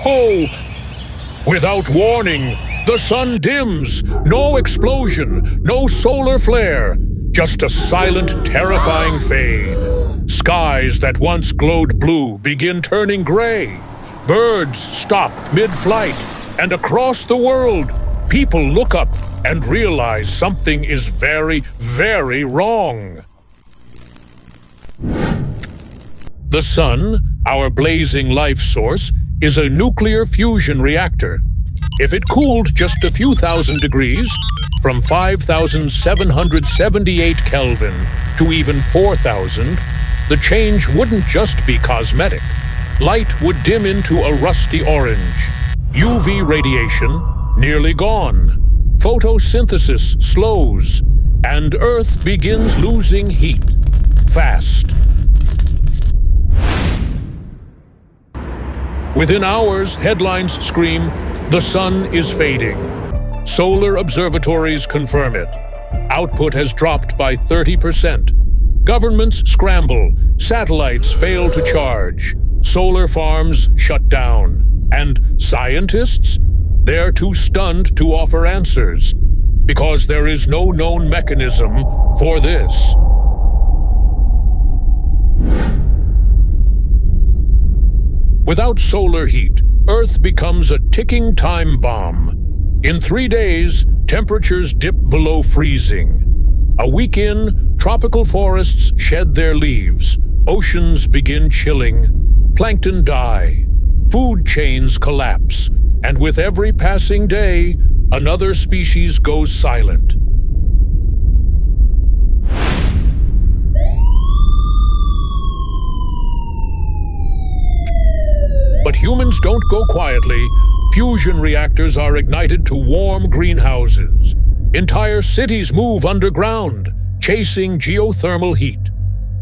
ho! Without warning, the sun dims. No explosion, no solar flare. Just a silent, terrifying fade. Skies that once glowed blue begin turning gray. Birds stop mid-flight, and across the world, people look up and realize something is very, very wrong. The sun, our blazing life source, is a nuclear fusion reactor. If it cooled just a few thousand degrees, from 5,778 Kelvin to even 4,000, the change wouldn't just be cosmetic. Light would dim into a rusty orange. UV radiation nearly gone. Photosynthesis slows, and Earth begins losing heat fast. Within hours, headlines scream, "The sun is fading." Solar observatories confirm it. Output has dropped by 30%. Governments scramble, satellites fail to charge, solar farms shut down, and scientists? They're too stunned to offer answers, because there is no known mechanism for this. Without solar heat, Earth becomes a ticking time bomb. In 3 days, temperatures dip below freezing. A week in, tropical forests shed their leaves, oceans begin chilling, plankton die, food chains collapse, and with every passing day, another species goes silent. But humans don't go quietly. Fusion reactors are ignited to warm greenhouses. Entire cities move underground, chasing geothermal heat.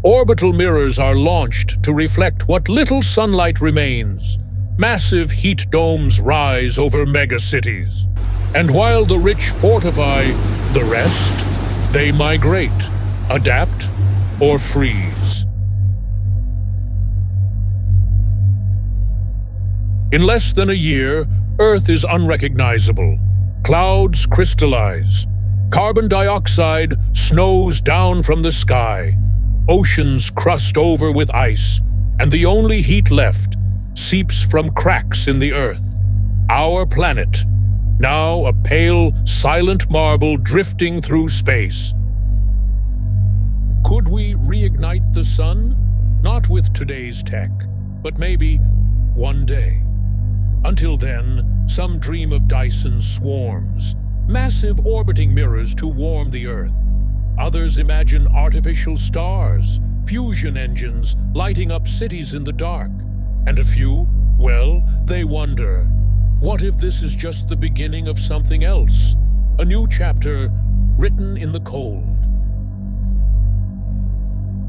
Orbital mirrors are launched to reflect what little sunlight remains. Massive heat domes rise over megacities. And while the rich fortify the rest, they migrate, adapt, or freeze. In less than a year, Earth is unrecognizable. Clouds crystallize. Carbon dioxide snows down from the sky. Oceans crust over with ice, and the only heat left seeps from cracks in the Earth. Our planet, now a pale, silent marble drifting through space. Could we reignite the sun? Not with today's tech, but maybe one day. Until then, some dream of Dyson swarms, massive orbiting mirrors to warm the Earth. Others imagine artificial stars, fusion engines lighting up cities in the dark. And a few, well, they wonder, what if this is just the beginning of something else? A new chapter written in the cold.